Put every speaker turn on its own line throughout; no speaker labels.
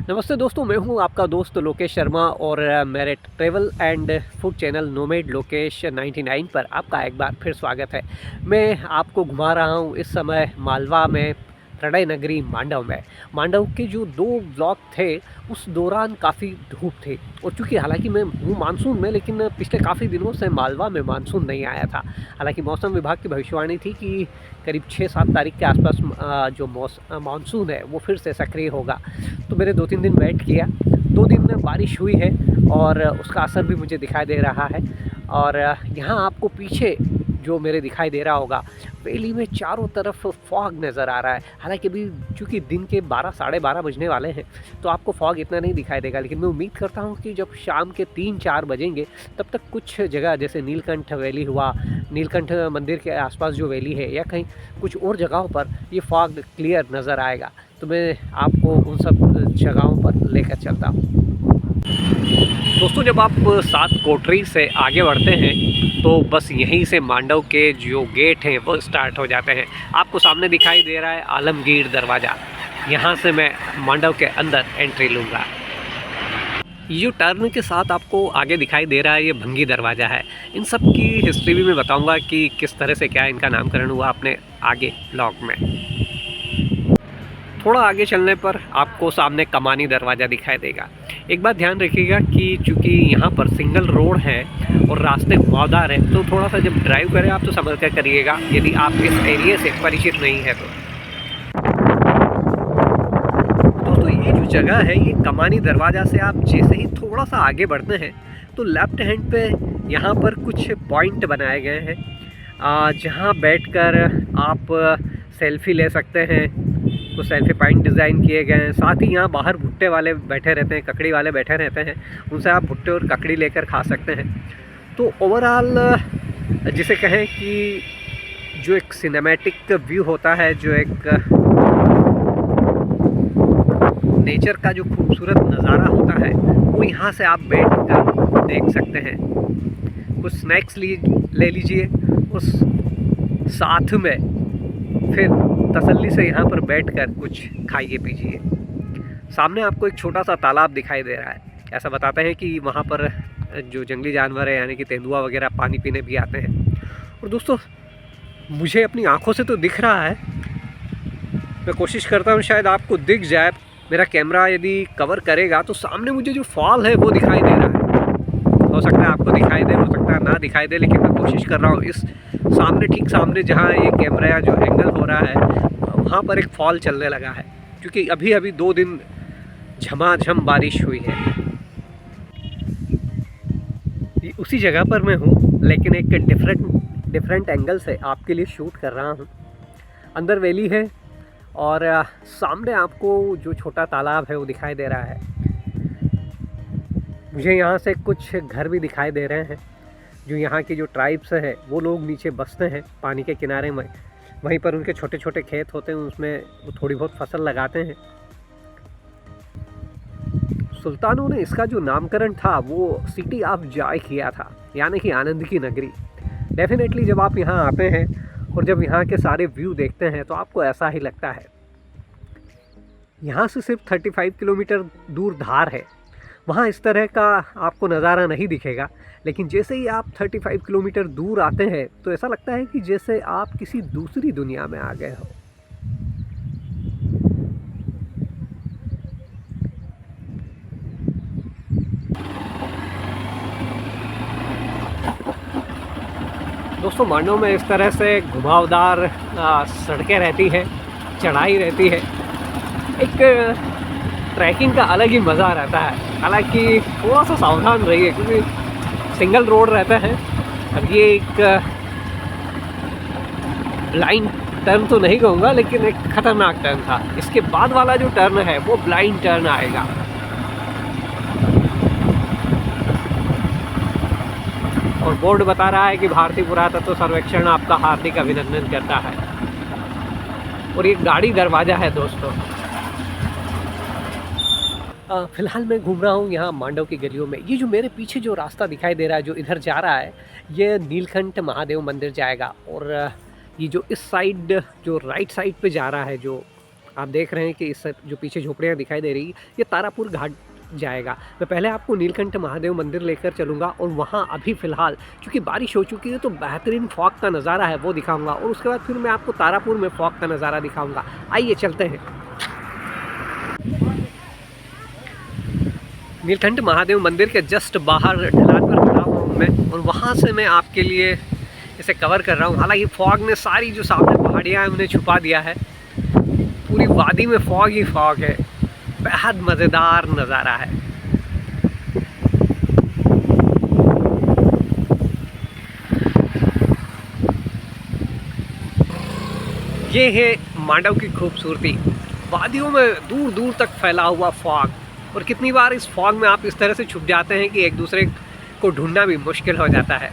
नमस्ते दोस्तों, मैं हूं आपका दोस्त लोकेश शर्मा और मेरे travel and food channel nomad Lokesh 99 पर आपका एक बार फिर स्वागत है। मैं आपको घुमा रहा हूं इस समय मालवा में, प्रणय नगरी मांडव में। मांडव के जो 2 ब्लॉक थे, उस दौरान काफ़ी धूप थी और चूँकि हालांकि मैं हूँ मानसून में, लेकिन पिछले काफ़ी दिनों से मालवा में मानसून नहीं आया था। हालांकि मौसम विभाग की भविष्यवाणी थी कि करीब 6-7 तारीख के आसपास जो मानसून है वो फिर से सक्रिय होगा। तो मैंने 2-3 दिन वेट किया। 2 दिन में बारिश हुई है और उसका असर भी मुझे दिखाई दे रहा है। और यहाँ आपको पीछे जो मेरे दिखाई दे रहा होगा, वैली में चारों तरफ फॉग नज़र आ रहा है। हालांकि अभी चूँकि दिन के 12 साढ़े 12 बजने वाले हैं, तो आपको फॉग इतना नहीं दिखाई देगा, लेकिन मैं उम्मीद करता हूँ कि जब शाम के 3-4 बजेंगे, तब तक कुछ जगह जैसे नीलकंठ वैली हुआ, नीलकंठ मंदिर के आसपास जो वैली है, या कहीं कुछ और जगहों पर ये फॉग क्लियर नज़र आएगा। तो मैं आपको उन सब जगहों पर लेकर चलता हूँ। दोस्तों, जब आप 7 कोठरी से आगे बढ़ते हैं, तो बस यहीं से मांडव के जो गेट हैं वो स्टार्ट हो जाते हैं। आपको सामने दिखाई दे रहा है आलमगीर दरवाज़ा। यहाँ से मैं मांडव के अंदर एंट्री लूँगा। ये जो टर्न के साथ आपको आगे दिखाई दे रहा है, ये भंगी दरवाज़ा है। इन सब की हिस्ट्री भी मैं बताऊँगा कि किस तरह से क्या इनका नामकरण हुआ अपने आगे ब्लॉग में। थोड़ा आगे चलने पर आपको सामने कमानी दरवाज़ा दिखाई देगा। एक बात ध्यान रखिएगा कि चूँकि यहाँ पर सिंगल रोड है और रास्ते घुमावदार हैं, तो थोड़ा सा जब ड्राइव करें आप तो समझ कर करिएगा, यदि आप इस एरिया से परिचित नहीं है तो। दोस्तों, ये जो जगह है, ये कमानी दरवाज़ा से आप जैसे ही थोड़ा सा आगे बढ़ते हैं, तो लेफ्ट हैंड पे यहाँ पर कुछ पॉइंट बनाए गए हैं, जहाँ बैठकर आप सेल्फी ले सकते हैं। तो सेल्फी पॉइंट डिज़ाइन किए गए हैं। साथ ही यहाँ बाहर भुट्टे वाले बैठे रहते हैं, ककड़ी वाले बैठे रहते हैं, उनसे आप भुट्टे और ककड़ी लेकर खा सकते हैं। तो ओवरऑल जिसे कहें कि जो एक सिनेमैटिक व्यू होता है, जो एक नेचर का जो खूबसूरत नज़ारा होता है, वो यहाँ से आप बैठ कर देख सकते हैं। कुछ स्नैक्स ले लीजिए, उस साथ में फिर तसल्ली से यहाँ पर बैठकर कुछ खाइए पीजिए। सामने आपको एक छोटा सा तालाब दिखाई दे रहा है। ऐसा बताते हैं कि वहाँ पर जो जंगली जानवर है, यानी कि तेंदुआ वगैरह, पानी पीने भी आते हैं। और दोस्तों, मुझे अपनी आँखों से तो दिख रहा है, मैं कोशिश करता हूँ शायद आपको दिख जाए। मेरा कैमरा यदि कवर करेगा तो सामने मुझे जो फॉल है वो दिखाई दे रहा है। हो सकता है आपको दिखाई दे, हो सकता है ना दिखाई दे, लेकिन मैं कोशिश कर रहा हूँ इस सामने, ठीक सामने जहाँ ये कैमरा जो एंगल हो रहा है, वहाँ पर एक फॉल चलने लगा है, क्योंकि अभी अभी 2 दिन झमाझम बारिश हुई है। ये उसी जगह पर मैं हूँ, लेकिन एक डिफरेंट एंगल से आपके लिए शूट कर रहा हूँ। अंदर वैली है और सामने आपको जो छोटा तालाब है वो दिखाई दे रहा है। मुझे यहाँ से कुछ घर भी दिखाई दे रहे हैं। जो यहाँ की जो ट्राइब्स है, वो लोग नीचे बसते हैं पानी के किनारे में। वहीं पर उनके छोटे छोटे खेत होते हैं, उसमें वो थोड़ी बहुत फसल लगाते हैं। सुल्तानों ने इसका जो नामकरण था वो सिटी ऑफ जॉय किया था, यानी कि आनंद की नगरी। डेफिनेटली जब आप यहाँ आते हैं और जब यहाँ के सारे व्यू देखते हैं, तो आपको ऐसा ही लगता है। यहाँ से सिर्फ 35 किलोमीटर दूर धार है। वहाँ इस तरह का आपको नज़ारा नहीं दिखेगा, लेकिन जैसे ही आप 35 किलोमीटर दूर आते हैं, तो ऐसा लगता है कि जैसे आप किसी दूसरी दुनिया में आ गए हो। दोस्तों, मांडव में इस तरह से घुमावदार सड़कें रहती हैं, चढ़ाई रहती है। एक ट्रैकिंग का अलग ही मज़ा रहता है। हालांकि थोड़ा सा सावधान रहिए, क्योंकि सिंगल रोड रहता है। अब ये एक ब्लाइंड टर्न तो नहीं कहूँगा, लेकिन एक ख़तरनाक टर्न था। इसके बाद वाला जो टर्न है वो ब्लाइंड टर्न आएगा। और बोर्ड बता रहा है कि भारतीय पुरातत्व सर्वेक्षण आपका हार्दिक अभिनंदन करता है। और ये गाड़ी दरवाज़ा है दोस्तों। फ़िलहाल मैं घूम रहा हूँ यहाँ मांडव की गलियों में। ये जो मेरे पीछे जो रास्ता दिखाई दे रहा है, जो इधर जा रहा है, ये नीलकंठ महादेव मंदिर जाएगा। और ये जो इस साइड, जो राइट साइड पे जा रहा है, जो आप देख रहे हैं कि इस जो पीछे झोपड़ियाँ दिखाई दे रही है ये तारापुर घाट जाएगा। मैं पहले आपको नीलकंठ महादेव मंदिर लेकर चलूँगा और वहाँ अभी फ़िलहाल क्योंकि बारिश हो चुकी है तो बेहतरीन फॉग का नज़ारा है वो दिखाऊंगा और उसके बाद फिर मैं आपको तारापुर में फॉग का नज़ारा दिखाऊंगा। आइए चलते हैं। नीलकंठ महादेव मंदिर के जस्ट बाहर ढलान पर खड़ा हुआ हूँ मैं और वहाँ से मैं आपके लिए इसे कवर कर रहा हूँ। हालांकि फॉग ने सारी जो सामने पहाड़ियाँ हैं उन्हें छुपा दिया है, पूरी वादी में फॉग ही फॉग है। बेहद मज़ेदार नज़ारा है। ये है मांडव की खूबसूरती, वादियों में दूर दूर तक फैला हुआ फॉग। और कितनी बार इस फॉग में आप इस तरह से छुप जाते हैं कि एक दूसरे को ढूंढना भी मुश्किल हो जाता है।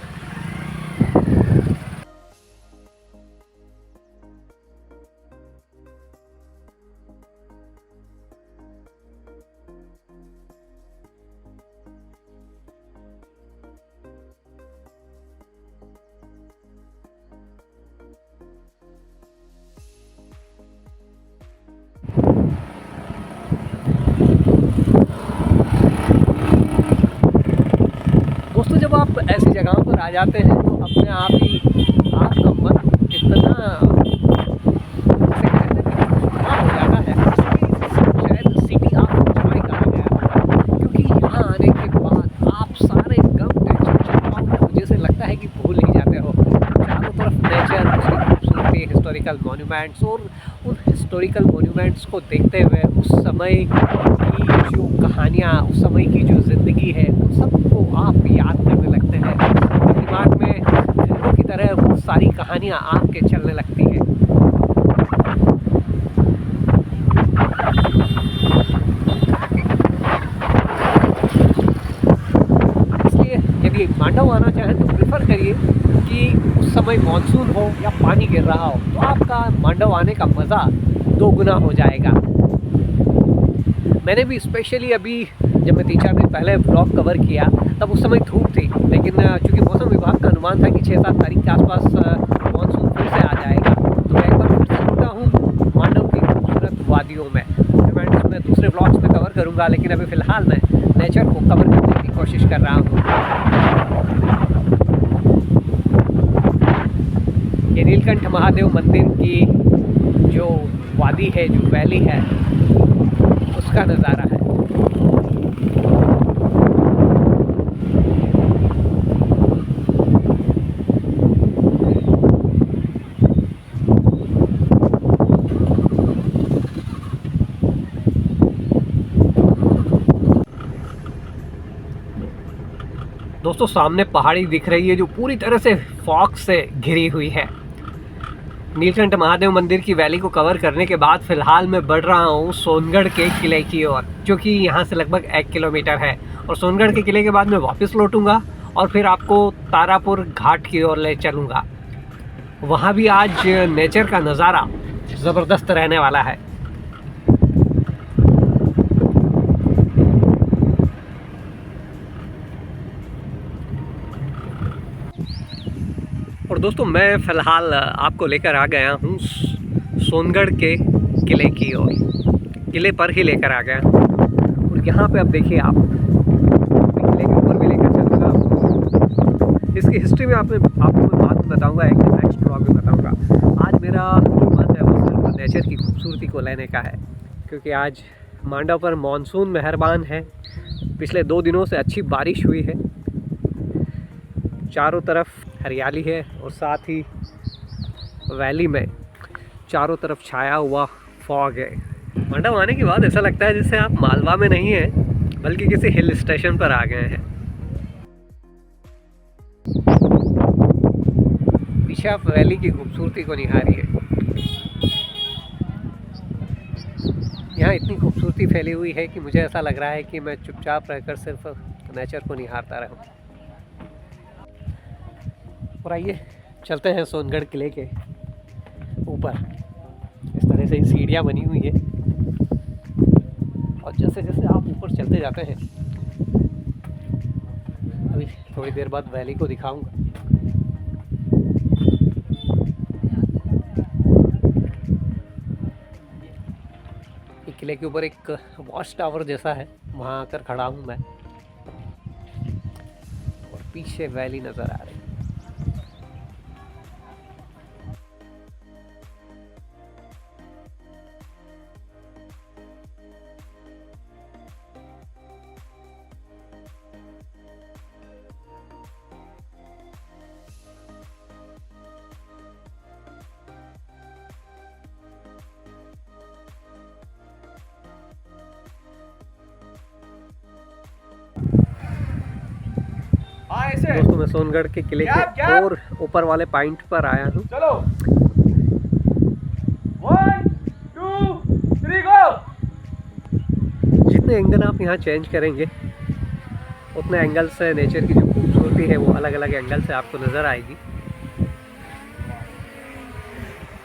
दोस्तों जब आप ऐसी जगहों पर आ जाते हैं तो अपने आप ही आपका मन इतना हो जाता है, शायद सिटी आप एंजॉय करा गया क्योंकि यहाँ आने के बाद आप सारे गम टेंशन चिंताओं जैसे लगता है कि भूल ही जाते हो। चारों तरफ नेचर, उसकी खूबसूरती, हिस्टोरिकल मॉन्यूमेंट्स और उन हिस्टोरिकल मॉन्यूमेंट्स को देखते हुए उस समय की जो कहानियाँ, उस समय की जो ज़िंदगी है उन सबको आप याद करने लगते हैं। दिमाग में फिल्मों की तरह वो सारी कहानियाँ आपके चलने लगती हैं। इसलिए यदि मांडव आना चाहें तो प्रेफर करिए कि उस समय मानसून हो या पानी गिर रहा हो तो आपका मांडव आने का मज़ा दोगुना हो जाएगा। मैंने भी स्पेशली अभी जब मैं 3-4 दिन पहले ब्लॉग कवर किया तब उस समय धूप थी, लेकिन चूँकि मौसम विभाग का अनुमान था कि 6-7 तारीख के आसपास मानसून फिर से आ जाएगा तो मैं एक बार फिर से रुका हूँ मांडव की खूबसूरत वादियों में। मैं इसमें दूसरे ब्लॉग्स में कवर करूँगा, लेकिन अभी फ़िलहाल मैं नेचर को कवर करने की कोशिश कर रहा हूँ। ये नीलकंठ महादेव मंदिर की जो वादी है, जो वैली है, उसका नज़ारा है। दोस्तों सामने पहाड़ी दिख रही है जो पूरी तरह से फॉग से घिरी हुई है। नीलकंठ महादेव मंदिर की वैली को कवर करने के बाद फ़िलहाल मैं बढ़ रहा हूँ सोनगढ़ के किले की ओर, जो कि यहाँ से लगभग 1 किलोमीटर है। और सोनगढ़ के किले के बाद मैं वापस लौटूंगा और फिर आपको तारापुर घाट की ओर ले चलूँगा। वहाँ भी आज नेचर का नज़ारा ज़बरदस्त रहने वाला है। और दोस्तों मैं फ़िलहाल आपको लेकर आ गया हूँ सोनगढ़ के किले की ओर, किले पर ही लेकर आ गया हूँ। और यहाँ पे अब देखिए आप किले के ऊपर भी लेकर चलूँगा आपको। इसकी हिस्ट्री में आपको मैं बात बताऊँगा, एक नेक्स्ट ब्लॉग में बताऊँगा। आज मेरा मन है वो सिर्फ नेचर की खूबसूरती को लेने का है, क्योंकि आज मांडव पर मानसून मेहरबान है। पिछले 2 दिनों से अच्छी बारिश हुई है, चारों तरफ हरियाली है और साथ ही वैली में चारों तरफ छाया हुआ फॉग है। मांडव आने के बाद ऐसा लगता है जैसे आप मालवा में नहीं हैं बल्कि किसी हिल स्टेशन पर आ गए हैं। पीछे आप वैली की खूबसूरती को निहारिए। यहाँ इतनी खूबसूरती फैली हुई है कि मुझे ऐसा लग रहा है कि मैं चुपचाप रहकर सिर्फ नेचर को निहारता रहूँ। और आइए चलते हैं सोनगढ़ किले के ऊपर। इस तरह से सीढ़ियाँ बनी हुई है और जैसे जैसे आप ऊपर चलते जाते हैं, अभी थोड़ी देर बाद वैली को दिखाऊंगा। ये किले के ऊपर एक वॉच टावर जैसा है, वहाँ आकर खड़ा हूँ मैं और पीछे वैली नज़र आ रही है। दोस्तों मैं सोनगढ़ के किले के और ऊपर वाले पॉइंट पर आया हूँ।
चलो 1 2 3 गो।
जितने एंगल आप यहाँ चेंज करेंगे उतने एंगल से नेचर की जो खूबसूरती है वो अलग अलग एंगल से आपको नज़र आएगी।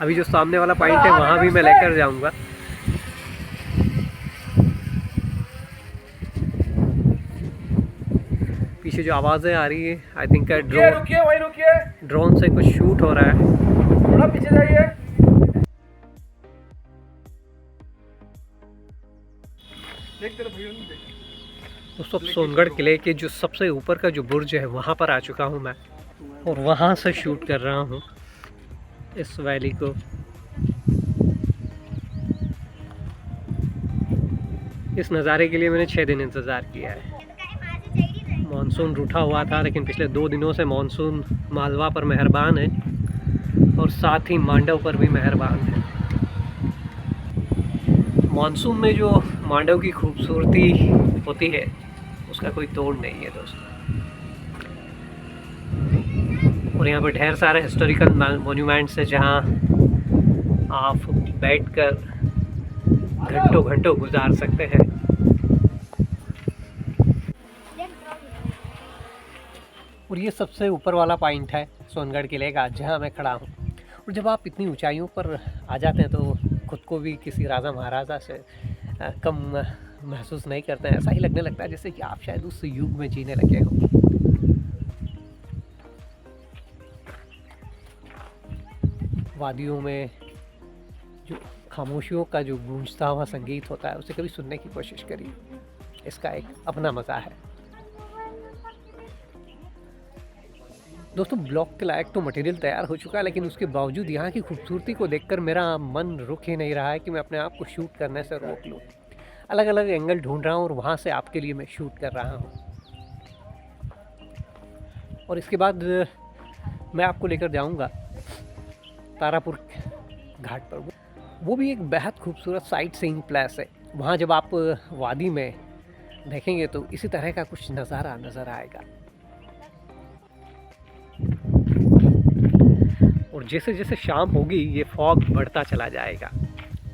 अभी जो सामने वाला पॉइंट है वहाँ भी मैं लेकर जाऊँगा। पीछे जो आवाज़ें आ रही है आई थिंक ड्रोन से कुछ शूट हो रहा है।
थोड़ा पीछे जाइए।
दोस्तों सोनगढ़ किले के जो सबसे ऊपर का जो बुर्ज है वहाँ पर आ चुका हूँ मैं और वहाँ से शूट कर रहा हूँ इस वैली को। इस नज़ारे के लिए मैंने 6 दिन इंतज़ार किया है। मानसून रूठा हुआ था लेकिन पिछले 2 दिनों से मानसून मालवा पर मेहरबान है और साथ ही मांडव पर भी मेहरबान है। मानसून में जो मांडव की खूबसूरती होती है उसका कोई तोड़ नहीं है दोस्तों। और यहाँ पर ढेर सारे हिस्टोरिकल मोन्यूमेंट्स हैं जहाँ आप बैठकर घंटों घंटों गुजार सकते हैं। और ये सबसे ऊपर वाला पॉइंट है सोनगढ़ किले का जहाँ मैं खड़ा हूँ। और जब आप इतनी ऊंचाइयों पर आ जाते हैं तो खुद को भी किसी राजा महाराजा से कम महसूस नहीं करते हैं। ऐसा ही लगने लगता है जैसे कि आप शायद उस युग में जीने लगे हो। वादियों में जो खामोशियों का जो गूंजता हुआ संगीत होता है उसे कभी सुनने की कोशिश करिए, इसका एक अपना मज़ा है। दोस्तों ब्लॉग के लायक तो मटेरियल तैयार हो चुका है लेकिन उसके बावजूद यहाँ की खूबसूरती को देखकर मेरा मन रुक ही नहीं रहा है कि मैं अपने आप को शूट करने से रोक लूँ। अलग अलग एंगल ढूंढ रहा हूँ और वहाँ से आपके लिए मैं शूट कर रहा हूँ। और इसके बाद मैं आपको लेकर जाऊँगा तारापुर घाट पर। वो भी एक बेहद खूबसूरत साइट सीइंग प्लेस है। वहाँ जब आप वादी में देखेंगे तो इसी तरह का कुछ नज़ारा नज़र आएगा। और जैसे जैसे शाम होगी ये फॉग बढ़ता चला जाएगा।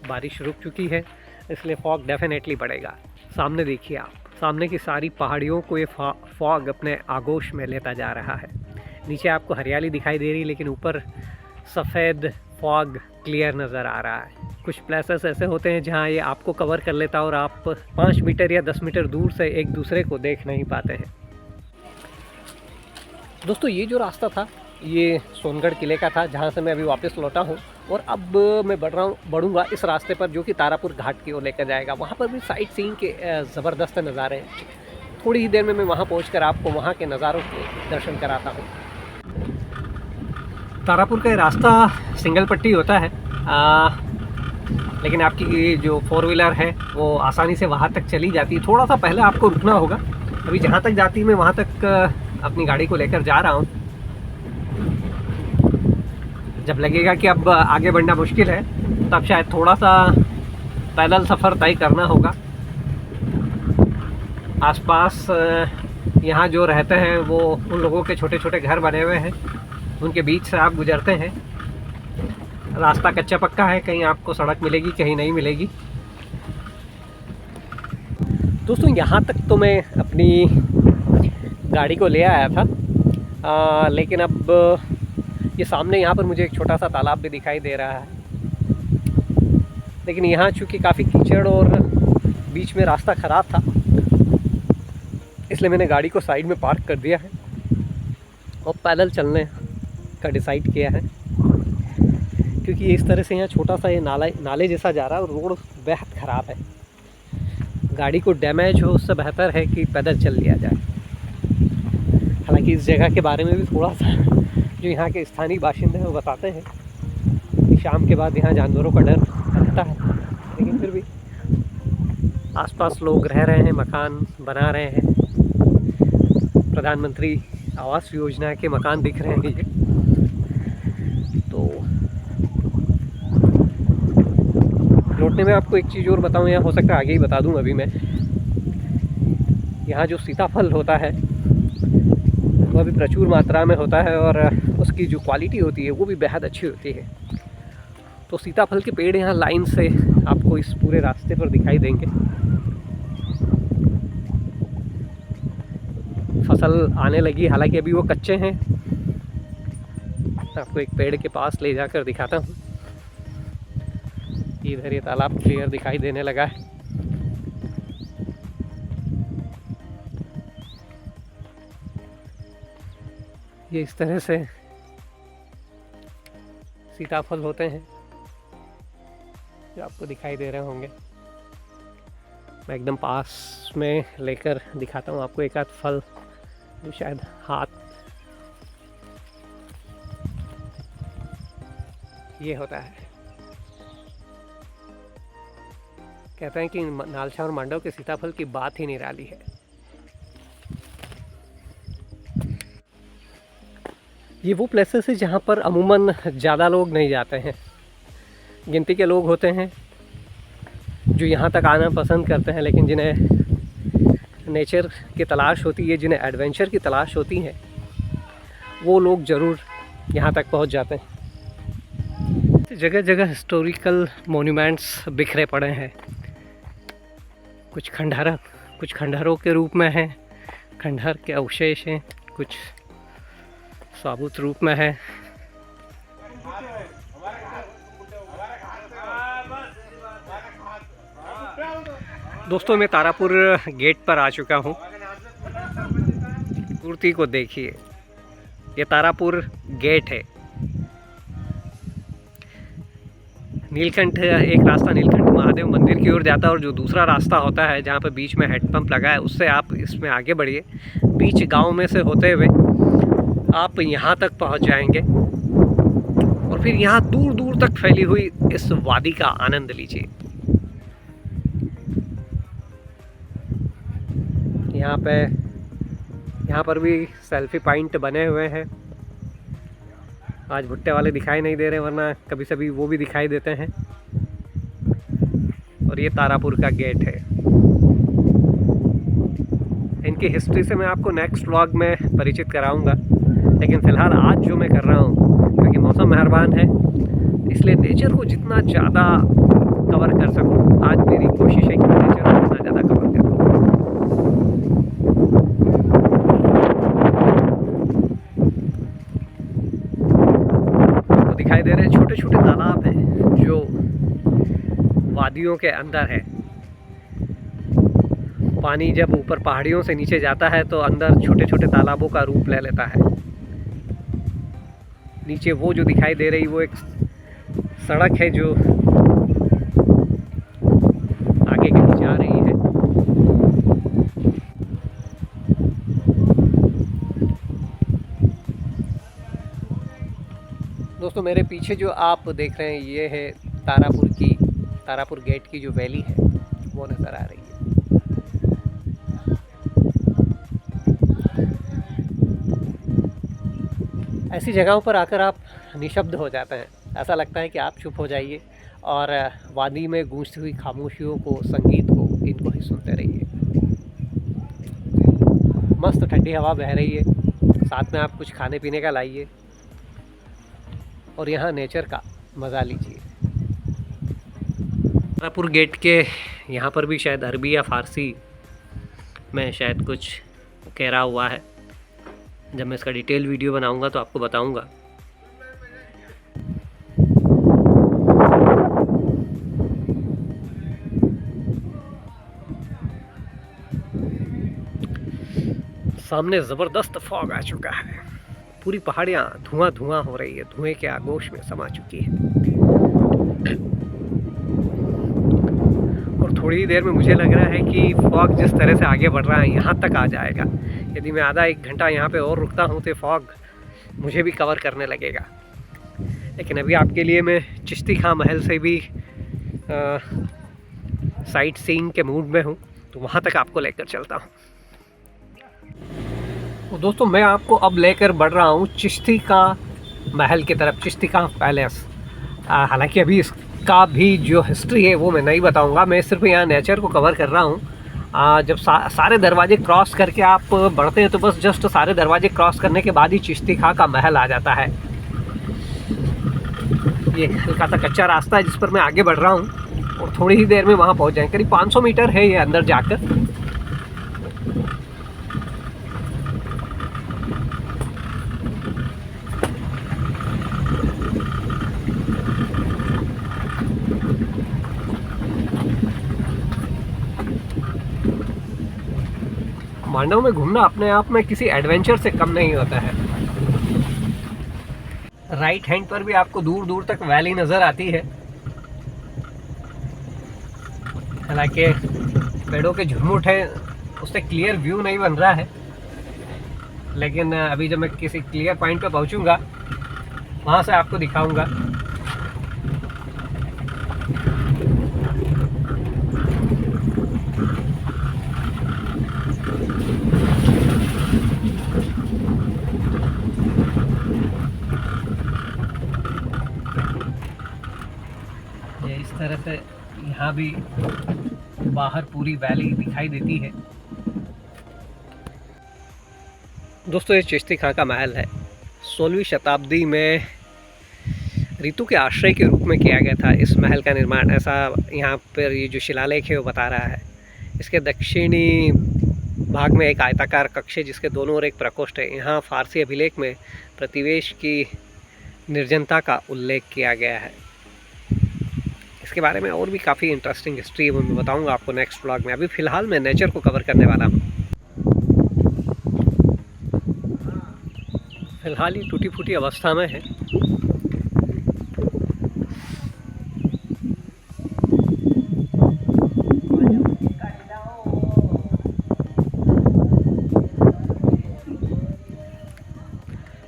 बारिश रुक चुकी है इसलिए फॉग डेफिनेटली बढ़ेगा। सामने देखिए आप, सामने की सारी पहाड़ियों को ये फॉग अपने आगोश में लेता जा रहा है। नीचे आपको हरियाली दिखाई दे रही है लेकिन ऊपर सफ़ेद फॉग क्लियर नज़र आ रहा है। कुछ प्लेसेस ऐसे होते हैं जहां ये आपको कवर कर लेता है और आप 5 मीटर या 10 मीटर दूर से एक दूसरे को देख नहीं पाते हैं। दोस्तों ये जो रास्ता था ये सोनगढ़ किले का था जहां से मैं अभी वापस लौटा हूं और अब मैं बढ़ूंगा इस रास्ते पर जो कि तारापुर घाट की ओर लेकर जाएगा। वहां पर भी साइट सीइंग के ज़बरदस्त नज़ारे हैं। थोड़ी ही देर में मैं वहां पहुंचकर आपको वहां के नज़ारों के दर्शन कराता हूं। तारापुर का रास्ता सिंगल पट्टी होता है लेकिन आपकी जो 4 व्हीलर है वो आसानी से वहाँ तक चली जाती है। थोड़ा सा पहले आपको रुकना होगा। अभी जहाँ तक जाती है मैं वहाँ तक अपनी गाड़ी को लेकर जा रहा हूँ। जब लगेगा कि अब आगे बढ़ना मुश्किल है तब शायद थोड़ा सा पैदल सफ़र तय करना होगा। आसपास यहाँ जो रहते हैं वो उन लोगों के छोटे छोटे घर बने हुए हैं, उनके बीच से आप गुजरते हैं। रास्ता कच्चा पक्का है, कहीं आपको सड़क मिलेगी कहीं नहीं मिलेगी। दोस्तों यहाँ तक तो मैं अपनी गाड़ी को ले आया था लेकिन अब ये सामने यहाँ पर मुझे एक छोटा सा तालाब भी दिखाई दे रहा है। लेकिन यहाँ चूँकि काफ़ी कीचड़ और बीच में रास्ता ख़राब था इसलिए मैंने गाड़ी को साइड में पार्क कर दिया है और पैदल चलने का डिसाइड किया है। क्योंकि इस तरह से यहाँ छोटा सा ये नाले जैसा जा रहा है और रोड बेहद ख़राब है। गाड़ी को डैमेज हो उससे बेहतर है कि पैदल चल लिया जाए। हालांकि इस जगह के बारे में भी थोड़ा सा जो यहाँ के स्थानीय बाशिंदे हैं वो बताते हैं कि शाम के बाद यहाँ जानवरों का डर रहता है, लेकिन फिर भी आसपास लोग रह रहे हैं, मकान बना रहे हैं। प्रधानमंत्री आवास योजना के मकान दिख रहे हैं ये। तो लौटने में आपको एक चीज़ और बताऊं, यहाँ हो सकता है आगे ही बता दूं अभी मैं। यहाँ जो सीताफल होता है वो भी प्रचुर मात्रा में होता है और उसकी जो क्वालिटी होती है वो भी बेहद अच्छी होती है। तो सीताफल के पेड़ यहाँ लाइन से आपको इस पूरे रास्ते पर दिखाई देंगे। फसल आने लगी, हालांकि अभी वो कच्चे हैं। आपको एक पेड़ के पास ले जाकर दिखाता हूँ। इधर ये तालाब क्लियर दिखाई देने लगा है। ये इस तरह से सीताफल होते हैं जो आपको दिखाई दे रहे होंगे। मैं एकदम पास में लेकर दिखाता हूँ आपको एक आध फल जो शायद हाथ ये होता है। कहते हैं कि नालछा और मांडव के सीताफल की बात ही निराली है। ये वो प्लेसेस है जहाँ पर अमूमन ज़्यादा लोग नहीं जाते हैं। गिनती के लोग होते हैं जो यहाँ तक आना पसंद करते हैं, लेकिन जिन्हें नेचर की तलाश होती है, जिन्हें एडवेंचर की तलाश होती है, वो लोग ज़रूर यहाँ तक पहुँच जाते हैं। जगह जगह हिस्टोरिकल मोन्यूमेंट्स बिखरे पड़े हैं। कुछ खंडहरों के रूप में हैं, खंडहर के अवशेष हैं, कुछ साबुत रूप में है। दोस्तों मैं तारापुर गेट पर आ चुका हूँ। मूर्ति को देखिए, ये तारापुर गेट है। नीलकंठ, एक रास्ता नीलकंठ महादेव मंदिर की ओर जाता है और जो दूसरा रास्ता होता है जहाँ पर बीच में हेडपंप लगा है, उससे आप इसमें आगे बढ़िए। बीच गांव में से होते हुए आप यहाँ तक पहुँच जाएंगे और फिर यहाँ दूर दूर तक फैली हुई इस वादी का आनंद लीजिए। यहाँ पर भी सेल्फी पॉइंट बने हुए हैं। आज भुट्टे वाले दिखाई नहीं दे रहे, वरना कभी कभी वो भी दिखाई देते हैं। और ये तारापुर का गेट है। इनकी हिस्ट्री से मैं आपको नेक्स्ट व्लॉग में परिचित कराऊंगा, लेकिन फ़िलहाल आज जो मैं कर रहा हूँ, क्योंकि मौसम मेहरबान है इसलिए नेचर को जितना ज़्यादा कवर कर सकूँ, आज मेरी कोशिश है कि मैं नेचर को जितना ज़्यादा कवर करूँ। तो दिखाई दे रहे छोटे छोटे तालाब हैं जो वादियों के अंदर है। पानी जब ऊपर पहाड़ियों से नीचे जाता है तो अंदर छोटे छोटे तालाबों का रूप ले लेता है। नीचे वो जो दिखाई दे रही वो एक सड़क है जो आगे कहीं जा रही है। दोस्तों मेरे पीछे जो आप देख रहे हैं ये है तारापुर गेट की जो वैली है वो नज़र आ रही है। ऐसी जगहों पर आकर आप निशब्द हो जाते हैं। ऐसा लगता है कि आप चुप हो जाइए और वादी में गूंजती हुई खामोशियों को, संगीत को, इनको ही सुनते रहिए। मस्त ठंडी हवा बह रही है, साथ में आप कुछ खाने पीने का लाइए और यहाँ नेचर का मज़ा लीजिए। तारापुर गेट के यहाँ पर भी शायद अरबी या फ़ारसी में शायद कुछ कह हुआ है। जब मैं इसका डिटेल वीडियो बनाऊंगा तो आपको बताऊंगा। सामने ज़बरदस्त फॉग आ चुका है। पूरी पहाड़ियाँ धुआं धुआं हो रही है, धुएं के आगोश में समा चुकी है। थोड़ी ही देर में मुझे लग रहा है कि फॉग जिस तरह से आगे बढ़ रहा है यहाँ तक आ जाएगा। यदि मैं आधा एक घंटा यहाँ पे और रुकता हूँ तो फॉग मुझे भी कवर करने लगेगा। लेकिन अभी आपके लिए मैं चिश्ती खां महल से भी साइट सीइंग के मूड में हूँ, तो वहाँ तक आपको लेकर चलता हूँ। तो दोस्तों मैं आपको अब लेकर बढ़ रहा हूँ चिश्ती खां महल की तरफ, चिश्ती खां पैलेस। हालांकि अभी इसका भी जो हिस्ट्री है वो मैं नहीं बताऊंगा, मैं सिर्फ यहाँ नेचर को कवर कर रहा हूँ। जब सारे दरवाजे क्रॉस करके आप बढ़ते हैं तो बस जस्ट सारे दरवाजे क्रॉस करने के बाद ही चिश्ती खां का महल आ जाता है। ये हल्का सा कच्चा रास्ता है जिस पर मैं आगे बढ़ रहा हूँ और थोड़ी ही देर में वहाँ पहुँच जाएंगे। करीब 500 मीटर है ये अंदर जाकर। मांडव में घूमना अपने आप में किसी एडवेंचर से कम नहीं होता है। राइट हैंड पर भी आपको दूर दूर तक वैली नज़र आती है। हालांकि पेड़ों के झुरमुट है उससे क्लियर व्यू नहीं बन रहा है, लेकिन अभी जब मैं किसी क्लियर पॉइंट पर पहुंचूंगा वहां से आपको दिखाऊंगा। इस तरह से यहाँ भी बाहर पूरी वैली दिखाई देती है। दोस्तों ये चिश्ती खां का महल है। 16वीं शताब्दी में ऋतु के आश्रय के रूप में किया गया था इस महल का निर्माण, ऐसा यहाँ पर ये जो शिलालेख है वो बता रहा है। इसके दक्षिणी भाग में एक आयताकार कक्ष है जिसके दोनों ओर एक प्रकोष्ठ है। यहाँ फारसी अभिलेख में प्रतिवेश की निर्जनता का उल्लेख किया गया है। इसके बारे में और भी काफ़ी इंटरेस्टिंग हिस्ट्री है, वो मैं बताऊंगा आपको नेक्स्ट व्लॉग में। अभी फ़िलहाल मैं नेचर को कवर करने वाला हूँ। फ़िलहाल ये टूटी फूटी अवस्था में है।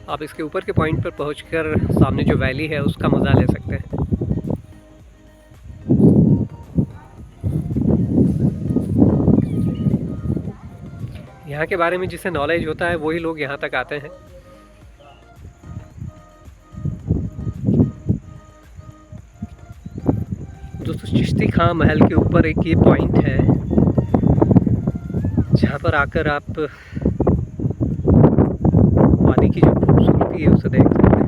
आप इसके ऊपर के पॉइंट पर पहुंचकर सामने जो वैली है उसका मज़ा ले सकते हैं। यहाँ के बारे में जिसे नॉलेज होता है वही लोग यहाँ तक आते हैं। दोस्तों चिश्ती खां महल के ऊपर एक ये पॉइंट है जहाँ पर आकर आप वादी की जो खूबसूरती है उसे देख सकते हैं।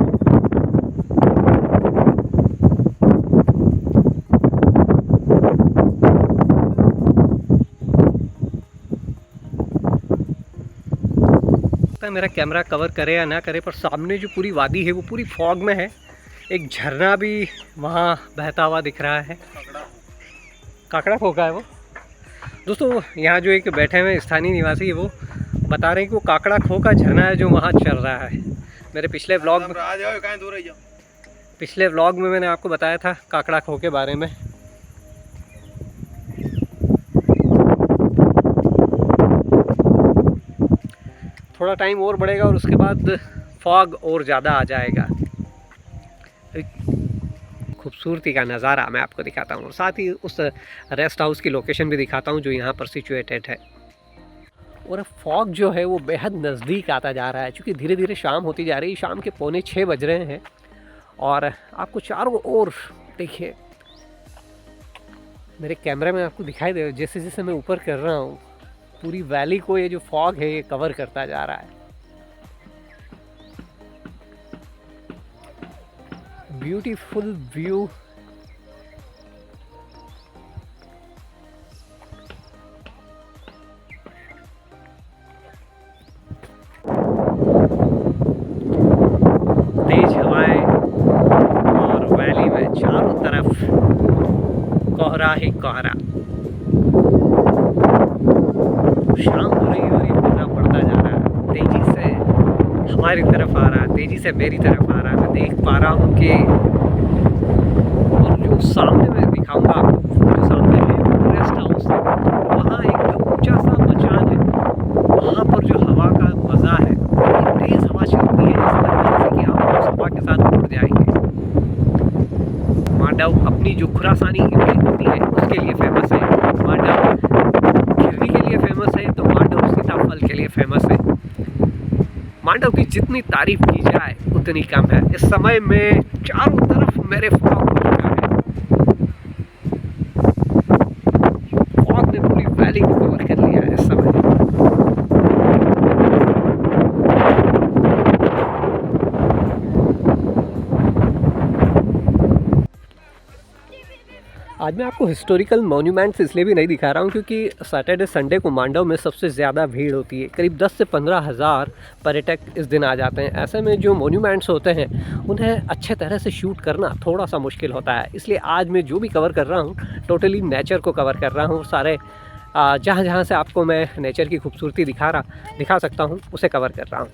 मेरा कैमरा कवर करे या ना करे, पर सामने जो पूरी वादी है वो पूरी फॉग में है। एक झरना भी वहाँ बहता हुआ दिख रहा है। काकड़ा खोखा है वो। दोस्तों यहाँ जो एक बैठे हुए स्थानीय निवासी है वो बता रहे हैं कि वो काकड़ा खो का झरना है जो वहाँ चल रहा है। मेरे पिछले व्लॉग में मैंने आपको बताया था काकड़ा खो के बारे में। थोड़ा टाइम और बढ़ेगा और उसके बाद फॉग और ज़्यादा आ जाएगा। खूबसूरती का नज़ारा मैं आपको दिखाता हूँ और साथ ही उस रेस्ट हाउस की लोकेशन भी दिखाता हूँ जो यहाँ पर सिचुएटेड है। और फॉग जो है वो बेहद नज़दीक आता जा रहा है, क्योंकि धीरे धीरे शाम होती जा रही है। शाम के 5:45 बज रहे हैं और आपको चारों ओर देखिए, मेरे कैमरे में आपको दिखाई दे जैसे जैसे मैं ऊपर कर रहा हूँ पूरी वैली को ये जो फॉग है ये कवर करता जा रहा है। Beautiful view. तेज हवाएं और वैली में चारों तरफ कोहरा ही कोहरा। शाम हो रही है और ये कोहरा बढ़ता जा रहा है, तेजी से हमारी तरफ आ रहा है, तेजी से मेरी तरफ आ रहा है। मैं देख पा रहा हूँ कि और जो सामने मैं दिखाऊंगा आपको, जो सामने है रेस्ट हाउस जो खुरासानी इमली होती है उसके लिए फेमस है। मांडव खिरनी के लिए फेमस है, तो मांडव सीताफल के लिए फेमस है। मांडव की जितनी तारीफ की जाए उतनी कम है। इस समय में चारों तरफ मेरे फॉग हो चुका है। फॉग ने पूरी वैली को कवर कर लिया है इस समय। आज मैं आपको हिस्टोरिकल मॉन्यूमेंट्स इसलिए भी नहीं दिखा रहा हूँ क्योंकि सैटरडे संडे को मांडव में सबसे ज़्यादा भीड़ होती है। करीब 10 से 15 हज़ार पर्यटक इस दिन आ जाते हैं। ऐसे में जो मॉन्यूमेंट्स होते हैं उन्हें अच्छे तरह से शूट करना थोड़ा सा मुश्किल होता है। इसलिए आज मैं जो भी कवर कर रहा हूँ टोटली नेचर को कवर कर रहा हूँ। सारे जहाँ जहाँ से आपको मैं नेचर की खूबसूरती दिखा सकता हूँ उसे कवर कर रहा हूँ।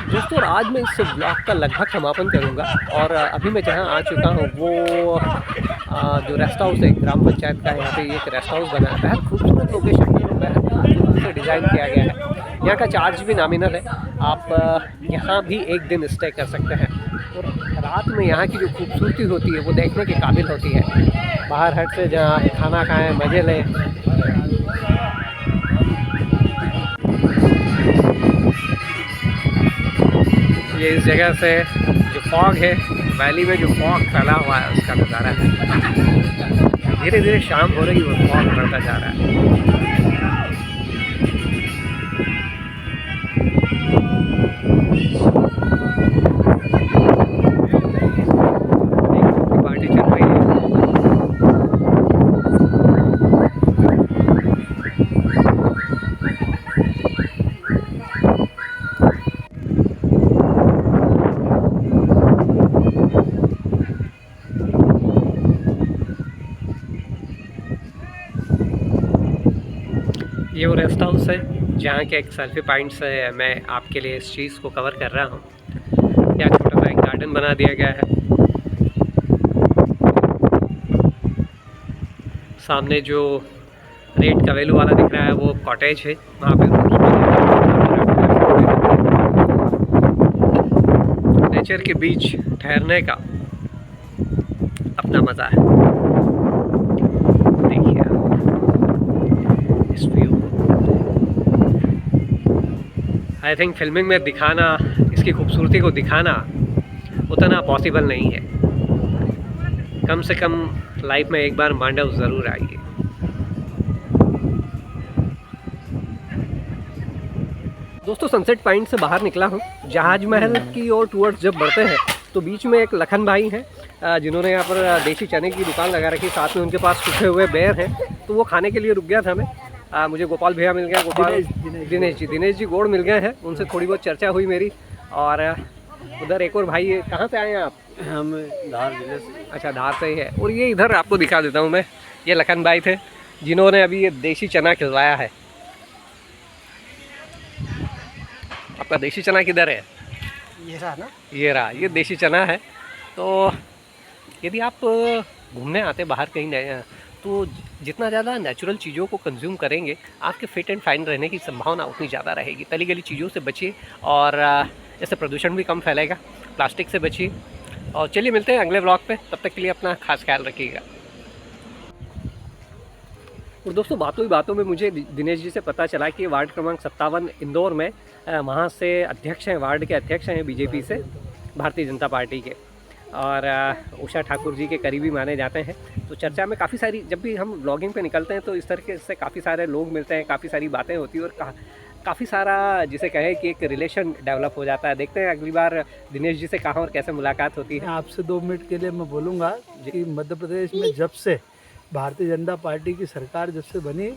दोस्तों, आज मैं इस ब्लॉग का लगभग समापन करूंगा और अभी मैं जहां आ चुका हूं वो जो रेस्ट हाउस है ग्राम पंचायत का, यहाँ पे एक रेस्ट हाउस बना है। बेहद खूबसूरत लोकेशन में बेहद खूबसूरत से डिज़ाइन किया गया है। यहाँ का चार्ज भी नॉमिनल है। आप यहाँ भी एक दिन स्टे कर सकते हैं और रात में यहाँ की जो खूबसूरती होती है वो देखने के काबिल होती है। बाहर हट से जहाँ खाना खाएँ, मज़े लें। ये इस जगह से जो फॉग है, वैली में जो फॉग फैला हुआ है उसका नज़ारा है। धीरे धीरे शाम हो रही है और फॉग बढ़ता जा रहा है। पार्टी चल रही है। ये वो रेस्ट हाउस है जहाँ के एक सेल्फी पॉइंट से मैं आपके लिए इस चीज़ को कवर कर रहा हूँ। यहाँ छोटा सा एक गार्डन बना दिया गया है। सामने जो रेड कवेलू वाला दिख रहा है वो कॉटेज है, वहाँ पे नेचर के बीच ठहरने का अपना मज़ा है। देखिए इस व्यू, आई थिंक फिल्मिंग में दिखाना, इसकी खूबसूरती को दिखाना उतना पॉसिबल नहीं है। कम से कम लाइफ में एक बार मांडव ज़रूर आइए। दोस्तों, सनसेट पॉइंट से बाहर निकला हूँ। जहाज महल की ओर टूवर्ड्स जब बढ़ते हैं तो बीच में एक लखन भाई हैं जिन्होंने यहाँ पर देसी चने की दुकान लगा रखी। साथ में उनके पास सूखे हुए बेर हैं, तो वो खाने के लिए रुक गया था मैं। मुझे गोपाल भैया मिल गए, दिनेश जी गोड़ मिल गए हैं। उनसे थोड़ी बहुत चर्चा हुई मेरी। और उधर एक और भाई है। कहाँ से आए हैं आप?
हम धार जिले से।
अच्छा, धार से ही है। और ये इधर आपको दिखा देता हूँ मैं, ये लखन भाई थे जिन्होंने अभी ये देसी चना खिलवाया है। आपका देसी चना किधर है?
ये रहा ना,
ये रहा, ये देसी चना है। तो यदि आप घूमने आते बाहर कहीं नए, तो जितना ज़्यादा नेचुरल चीज़ों को कंज्यूम करेंगे आपके फिट एंड फाइन रहने की संभावना उतनी ज़्यादा रहेगी। तली गली चीज़ों से बचिए और इससे प्रदूषण भी कम फैलेगा। प्लास्टिक से बचिए। और चलिए मिलते हैं अगले व्लॉग पे, तब तक के लिए अपना खास ख्याल रखिएगा। और दोस्तों, बातों में मुझे दिनेश जी से पता चला कि वार्ड क्रमांक 57 इंदौर में वहाँ से अध्यक्ष हैं, वार्ड के अध्यक्ष हैं बीजेपी से, भारतीय जनता पार्टी के, और उषा ठाकुर जी के करीबी माने जाते हैं। तो चर्चा में काफ़ी सारी, जब भी हम व्लॉगिंग पे निकलते हैं तो इस तरह से काफ़ी सारे लोग मिलते हैं, काफ़ी सारी बातें होती है और काफ़ी सारा जिसे कहे कि एक रिलेशन डेवलप हो जाता है। देखते हैं अगली बार दिनेश जी से कहाँ और कैसे मुलाकात होती है।
आपसे 2 मिनट के लिए मैं बोलूँगा कि मध्य प्रदेश में जब से भारतीय जनता पार्टी की सरकार जब से बनी,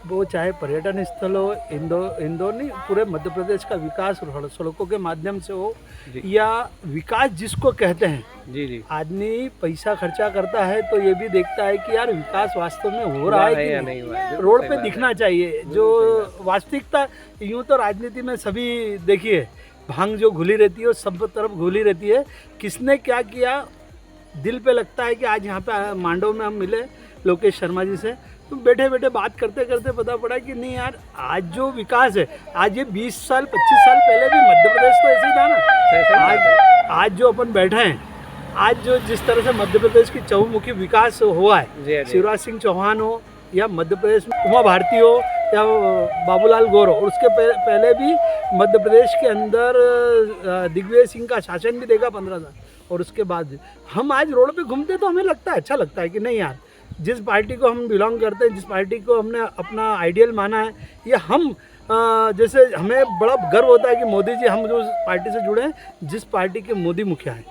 वो चाहे पर्यटन स्थल हो, इंदौर नहीं पूरे मध्य प्रदेश का विकास सड़कों के माध्यम से हो या विकास जिसको कहते हैं,
जी,
आदमी पैसा खर्चा करता है तो ये भी देखता है कि यार विकास वास्तव में हो रहा है
या
कि
नहीं हुआ है।
रोड पे दिखना चाहिए। जो वास्तविकता, यूँ तो राजनीति में सभी देखिए भांग जो घुली रहती है वो सब तरफ घुली रहती है। किसने क्या किया दिल पे लगता है कि आज यहाँ पे मांडव में हम मिले लोकेश शर्मा जी से, तो बैठे बैठे बात करते करते पता पड़ा कि नहीं यार, आज जो विकास है, आज ये 20 साल 25 साल पहले भी मध्य प्रदेश तो ऐसे ही था ना। आज जो अपन बैठे हैं, आज जो जिस तरह से मध्य प्रदेश की चहुमुखी विकास हुआ है, शिवराज सिंह चौहान हो या मध्य प्रदेश में उमा भारती हो या बाबूलाल गौर हो, और उसके पहले भी मध्य प्रदेश के अंदर दिग्विजय सिंह का शासन भी देखा 15 साल, और उसके बाद हम आज रोड पे घूमते तो हमें लगता है, अच्छा लगता है कि नहीं यार, जिस पार्टी को हम बिलोंग करते हैं, जिस पार्टी को हमने अपना आइडियल माना है, ये हम जैसे हमें बड़ा गर्व होता है कि मोदी जी, हम जो पार्टी से जुड़े हैं, जिस पार्टी के मोदी मुखिया हैं,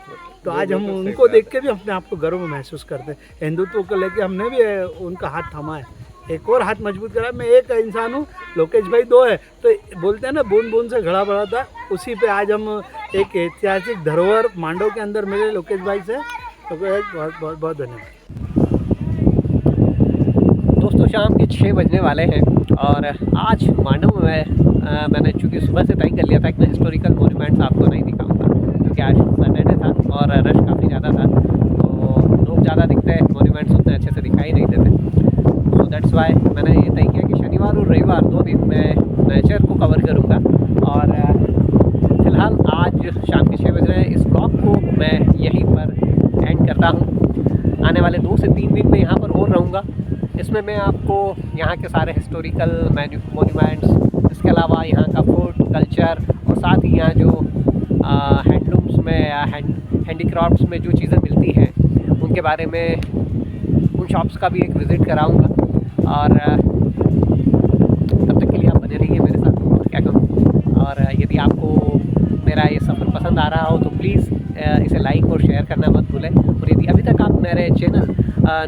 तो आज हम उनको देख के भी अपने आप को गर्व महसूस करते हैं। हिंदुत्व को लेके हमने भी उनका हाथ थामा है, एक और हाथ मजबूत करा। मैं एक इंसान हूँ, लोकेश भाई दो है, तो बोलते हैं ना बूंद बूंद से घड़ा बढ़ा था, उसी पे आज हम एक ऐतिहासिक धरोहर मांडव के अंदर मिले लोकेश भाई से। तो बहुत बहुत बहुत धन्यवाद
दोस्तों। शाम के 6 बजने वाले हैं और आज मांडव में मैंने चूँकि सुबह से तय कर लिया था कि मैं हिस्टोरिकल मोन्यूमेंट्स आपको नहीं दिखाऊंगा, क्योंकि आज सैटरडे था और रश काफ़ी ज़्यादा था, तो लोग ज़्यादा दिखते हैं, मोन्यूमेंट्स उतने अच्छे से दिखाई नहीं देते। सो दैट्स वाई मैंने ये तय किया कि शनिवार और रविवार 2 दिन मैं नेचर को कवर करूँगा। और फ़िलहाल आज शाम के 6 बज रहे हैं, इस ब्लॉग को मैं यहीं पर एंड करता हूँ। आने वाले 2 से 3 दिन में यहाँ पर और रहूँगा। इसमें मैं आपको यहाँ के सारे हिस्टोरिकल मोन्यूमेंट्स, इसके अलावा यहाँ का फूड कल्चर और साथ ही यहाँ जो हैंडलूम्स में या हैंडीक्राफ्ट्स में जो चीज़ें मिलती हैं उनके बारे में, उन शॉप्स का भी एक विज़िट कराऊंगा। और तब तक के लिए आप बने रहिए मेरे साथ, और क्या कहूँ। और यदि आपको मेरा ये सफ़र पसंद आ रहा हो तो प्लीज़ इसे लाइक और शेयर करना मत भूलें। और यदि अभी तक आप मेरे चैनल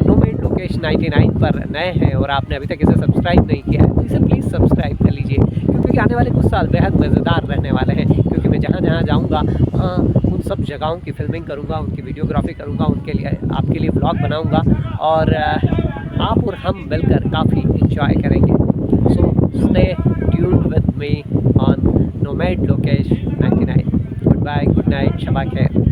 नोमैड लोकेश 99 पर नए हैं और आपने अभी तक इसे सब्सक्राइब नहीं किया है तो इसे प्लीज़ सब्सक्राइब कर लीजिए, क्योंकि आने वाले कुछ साल बेहद मज़ेदार रहने वाले हैं। क्योंकि मैं जहाँ जहाँ जाऊँगा उन सब जगहों की फिल्मिंग करूँगा, उनकी वीडियोग्राफी करूँगा, उनके लिए आपके लिए ब्लॉग बनाऊँगा और आप और हम मिलकर काफ़ी इंजॉय करेंगे। So stay tuned with me on nomad Lokesh 99। Goodbye, good night, शबा खैर।